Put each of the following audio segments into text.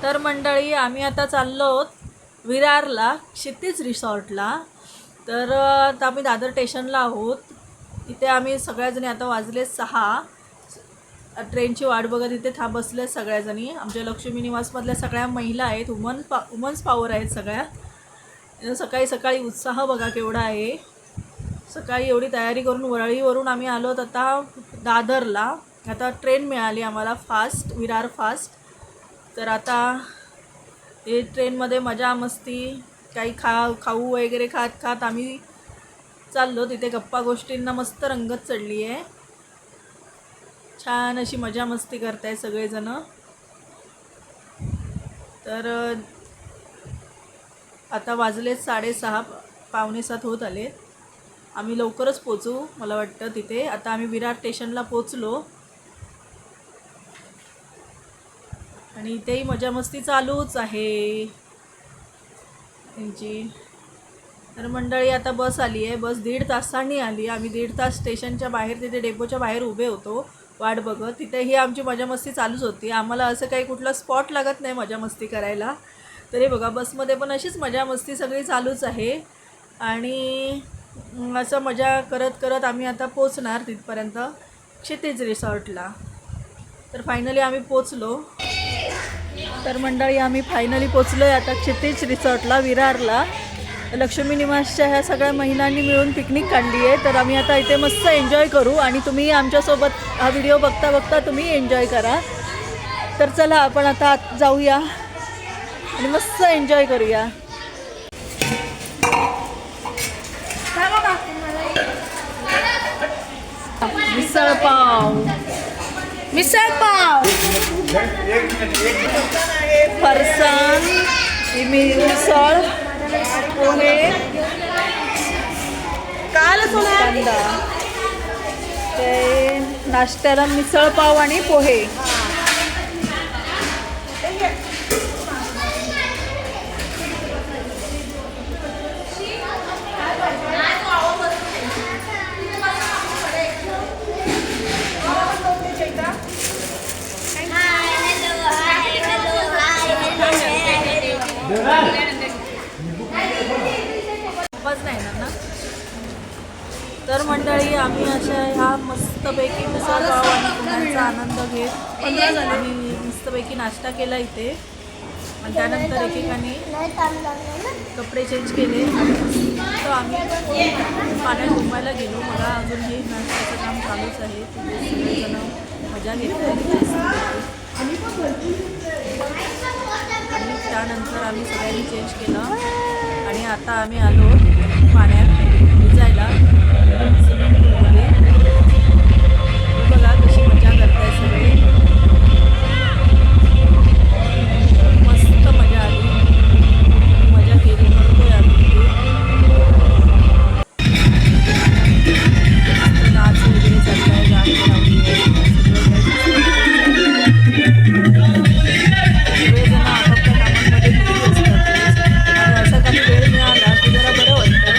तर मंडळी आम्ही आता चाललो आहोत विरारला, क्षितिज रिसॉर्टला. तर आता आम्ही दादर स्टेशनला आहोत. इथे आम्ही सगळ्याजणी आता वाजले 6, ट्रेनची वाट बघत इथे बसले सगळ्याजणी. आमच्या लक्ष्मी निवासमधल्या सगळ्या महिला आहेत, वुमन्स पॉवर आहेत सगळ्या. सकाळी सकाळी उत्साह बघा केवढा आहे. सकाळी एवढी तयारी करून वरळीवरून आम्ही आलो आता दादरला. आता ट्रेन मिळाली आम्हाला फास्ट, विरार फास्ट. तर आता हे ट्रेनमध्ये मजा मस्ती काही खाऊ वगैरे खात खात आम्ही चाललो. तिथे गप्पा गोष्टींना मस्त रंगत चढली आहे. छान अशी मजा मस्ती करताय सगळेजण. तर आता वाजले 6:30, पावणे 7 होत आले. आम्ही लवकरच पोचू मला वाटतं तिथे. आता आम्ही विरार स्टेशनला पोचलो आणि इथेही मजा मस्ती चालूच आहे त्यांची. तर मंडळी आता बस आली आहे. बस 1.5 तासांनी आली. आम्ही 1.5 तास स्टेशनच्या बाहेर तिथे डेपोच्या बाहेर उभे होतो वाट बघत. तिथेही आमची मजा मस्ती चालूच होती. आम्हाला असं काही कुठला स्पॉट लागत नाही मजा मस्ती करायला. तरी बघा बसमध्ये पण अशीच मजा मस्ती सगळी चालूच आहे. आणि असं मजा करत करत आम्ही आता पोचणार तिथपर्यंत क्षितिज रिसॉर्टला. तर फायनली आम्ही पोचलो. तर मंडळी आम्ही फायनली पोचलो आहे आता क्षितिज रिसॉर्टला विरारला. लक्ष्मी निवासच्या ह्या सगळ्या महिलांनी मिळून पिकनिक काढली आहे. तर आम्ही आता इथे मस्त एन्जॉय करू आणि तुम्ही आमच्यासोबत हा व्हिडिओ बघता बघता तुम्ही एन्जॉय करा. तर चला आपण आता आत जाऊया आणि मस्त एन्जॉय करूया. मिसळपाव, मिसळपाव, फरसाण, मिसळ, पोहे, कांदा. ते नाश्त्याला मिसळपाव आणि पोहे. नाही ना. तर मंडळी आम्ही अशा ह्या मस्तपैकी मिसळपाव आणि पुण्याचा आनंद घेत आम्ही मस्तपैकी नाश्ता केला इथे. आणि त्यानंतर एकेकाने कपडे चेंज केले तर आम्ही पाण्यात घुमायला गेलो. मला अजून हे नाश्त्याचं काम चालूच आहे. सगळेजण मजा घेत आहेत. आणि त्यानंतर आम्ही सगळ्यांनी चेंज केलं आणि आता आम्ही आलो पाण्यात भिजायला स्विमिंग पूलमध्ये. बघा कशी मजा करताय सगळे. मस्त मजा आली, मजा केली, करतोय आम्ही इथे. नाच वगैरे चाललाय, गाणी लावली आहे, सगळेजण आपापल्या कामांमध्ये बिझी असतात. आणि असा काही वेळ मिळाला की जरा बरं वाटतं.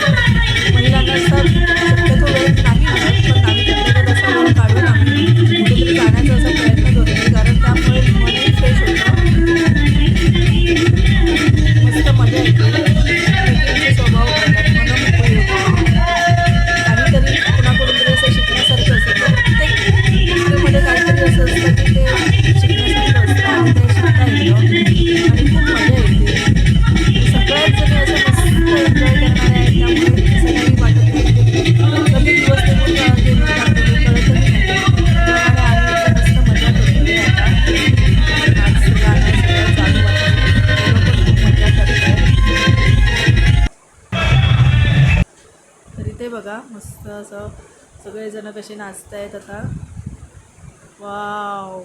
महिलांना असं शक्यतो वेळ नाही मिळत, पण आम्ही तिकडे असा वेळ काढून आम्ही कुठेतरी जाण्याचा असा प्रयत्न करतो. कारण त्यामुळे मनही फ्रेश होतं, मस्त मजा येते. व्यक्तींचे स्वभाव कळतात, मन मोकळी होतं. काहीतरी कुणाकडून तरी असं शिकण्यासारखं असतं. तर प्रत्येक गोष्टीमध्ये काहीतरी असं असतं की ते शिकण्यासारखं असतं आणि ते शिकता येतं आणि खूप मजा येते. सगळ्याच जणी असं मस्त एन्जॉय करणार आहेत. त्यामुळे असं काही वाटत नाही की कमी दिवस निघून गेले कळतही नाही. त्यामुळे आम्ही इथे मस्त मजा करतोय. आता नाच गाणं सगळं चालू आहे. पण खूप मजा करत आहे. तर इथे बघा मस्त असं सगळेजण कसे नाचत आहेत आता. वाव,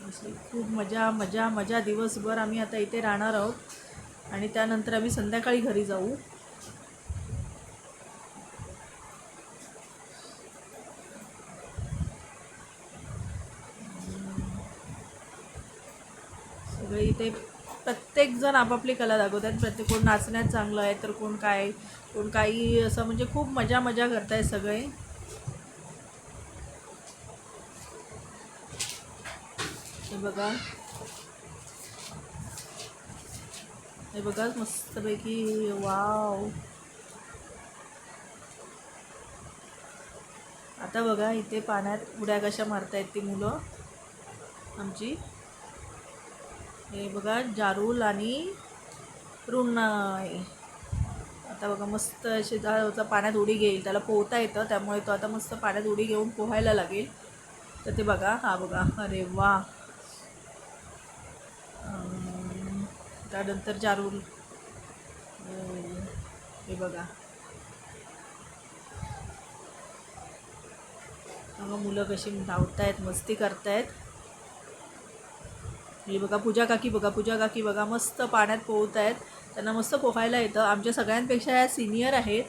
अशी खूप मजा मजा मजा. दिवसभर आम्ही आता इथे राहणार आहोत आणि त्यानंतर आम्ही संध्याकाळी घरी जाऊ. सगळे इथे प्रत्येकजण आपापली कला दाखवतात. प्रत्येक कोण नाचण्यात चांगलं आहे तर कोण काय, कोण काही असं. म्हणजे खूप मजा मजा करताय सगळे. हे बघा, हे बघा मस्तपैकी. वाव. आता बघा इथे पाण्यात उड्या कशा मारतायत ती मुलं आमची. हे बघा जारूल आणि रुणाई. आता बघा मस्त असे पाण्यात उडी घेईल. त्याला पोहता येतं त्यामुळे तो आता मस्त पाण्यात उडी घेऊन पोहायला लागेल. तर ते बघा, हा बघा, अरे वा. त्यानंतर जारूल, हे बघा मुलं कशी धावतायत, मस्ती करतायत. हे बघा पूजा काकी, बघा पूजा काकी बघा मस्त पाण्यात पोहत आहेत. त्यांना मस्त पोहायला येतं. आमच्या सगळ्यांपेक्षा या सिनियर आहेत,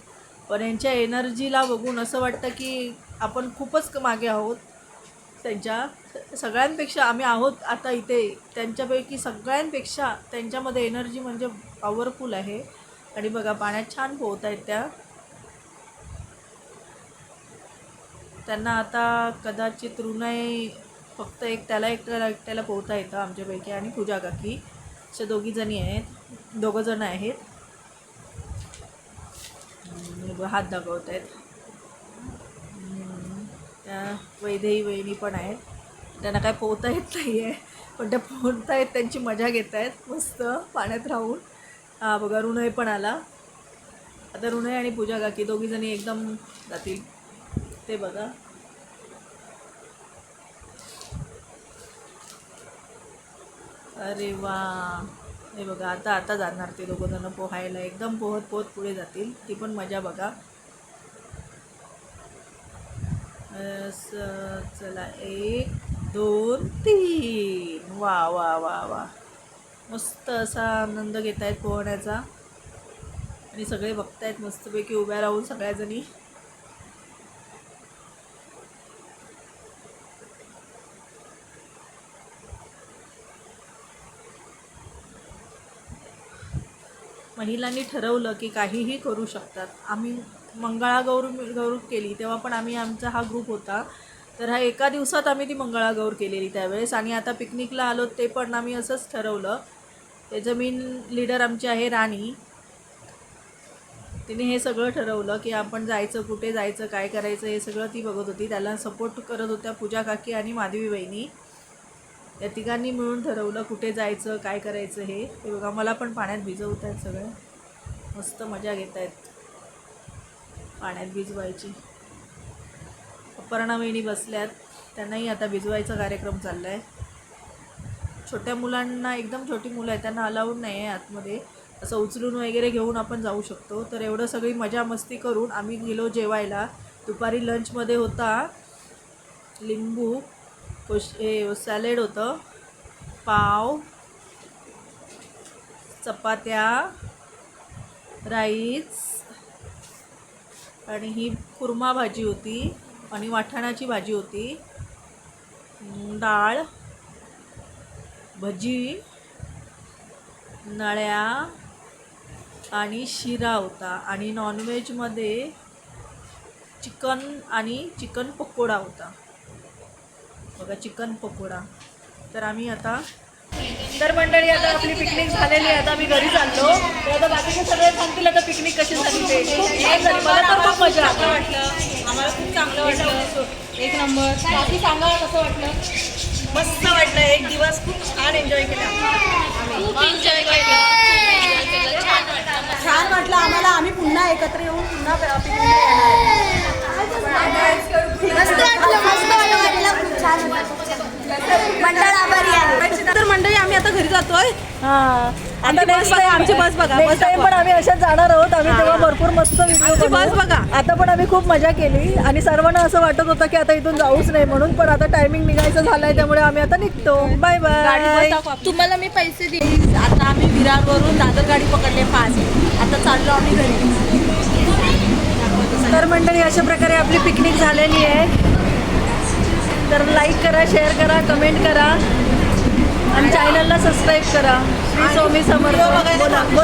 पण यांच्या एनर्जीला बघून असं वाटतं की आपण खूपच मागे आहोत त्यांच्या. सगळ्यांपेक्षा आम्ही आहोत आता इथे, त्यांच्यापैकी सगळ्यांपेक्षा त्यांच्यामध्ये एनर्जी म्हणजे पॉवरफुल आहे. आणि बघा पाण्यात छान पोहत आहेत त्या. त्यांना आता कदाचित रुणाई फक्त एकट्याला पोहता येतं आमच्यापैकी, आणि पूजा काकी अशा दोघंजण आहेत. हात दाखवत आहेत. त्या वैदेही वहिनी पण आहेत. त्यांना काय पोहता येत नाही आहे, पण त्या पोहत आहेत, त्यांची मजा घेत आहेत मस्त पाण्यात राहून. हा बघा रुणाई पण आला. आता रुणाई आणि पूजा काकी दोघीजणी एकदम जातील. ते बघा, अरे वा. हे बघा आता जाणार ते दोघंजणं पोहायला. एकदम पोहत पुढे जातील. ती पण मजा बघा. चला 1 2 3. वा वा वा वा. मस्त असा आनंद घेत आहेत पोहण्याचा. आणि सगळे बघतायत मस्तपैकी उभ्या राहून सगळ्याजणी. महिलांनी ठरवलं की काहीही करू शकतात. आम्ही मंगळागौर केली तेव्हा पण आमचा हा ग्रुप होता. तर हा एका दिवसात आम्ही ती मंगळागौर केलेली त्यावेळेस. आणि आता पिकनिकला आलो ते पण आम्ही असंच ठरवलं. त्याचं मेन लीडर आमची आहे राणी. तिने हे सगळं ठरवलं की आपण जायचं, कुठे जायचं, काय करायचं हे सगळं ती बघत होती. त्याला सपोर्ट करत होत्या पूजा काकी आणि माधवी वहिनी. या तिघांनी मिळून ठरवलं कुठे जायचं, काय करायचं हे बघा. मला पण पाण्यात भिजवत आहेत सगळे. मस्त मजा घेत आहेत पाण्यात भिजवायची. अपर्णा वहिनी बसल्यात, त्यांनाही आता भिजवायचा कार्यक्रम चालला आहे. छोट्या मुलांना, एकदम छोटी मुलं आहेत, त्यांना अलाउड नाही आहे आतमध्ये. असं उचलून वगैरे घेऊन आपण जाऊ शकतो. तर एवढं सगळी मजा मस्ती करून आम्ही गेलो जेवायला. दुपारी लंचमध्ये होता लिंबू, सॅलेड होतं, पाव, चपात्या, राईस, आणि ही कुर्मा भाजी होती, आणि वाटाण्याची भाजी होती, डाळ, भजी, नळ्या आणि शिरा होता. आणि नॉनव्हेजमध्ये चिकन आणि चिकन पकोडा होता बघा, चिकन पकोडा. तर आम्ही आता मंडळी आता आपली पिकनिक झालेली आहे. आता आम्ही घरी चाललो. तर आता बाकीचे सगळे सांगतील आता पिकनिक कशी झाली ते. मला तर खूप मजा वाटलं. आम्हाला खूप चांगलं वाटलं. 1 नंबर. बाकी सांगा कसं वाटलं? मस्त वाटलं. एक दिवस खूप छान एन्जॉय केला. खूप एन्जॉय केलं. छान वाटलं आम्हाला. आम्ही पुन्हा एकत्र येऊन पुन्हा पिकनिक तर मंडळी आम्ही आता घरी जातोय. आता नेक्स्ट टाइम आमची बस बघा. नेक्स्ट टाइम पण आम्ही अशाच जाणार आहोत. आम्ही तेव्हा भरपूर मस्त व्हिडिओ बस बघा. आता पण आम्ही खूप मजा केली आणि सर्वांना असं वाटत होतं की आता इथून जाऊच नाही म्हणून, पण आता टायमिंग निघायचं झालंय त्यामुळे आम्ही आता निघतो. Bye bye. तुम्हाला मी पैसे देईन. आता आम्ही विरारवरून दादर गाडी पकडले 5. आता चाललो आम्ही घरी. तर मंडळी अशा प्रकारे आपली पिकनिक झालेली आहे. तर लाईक करा, शेअर करा, कमेंट करा आणि चॅनलला सबस्क्राईब करा. श्री स्वामी समर्थ.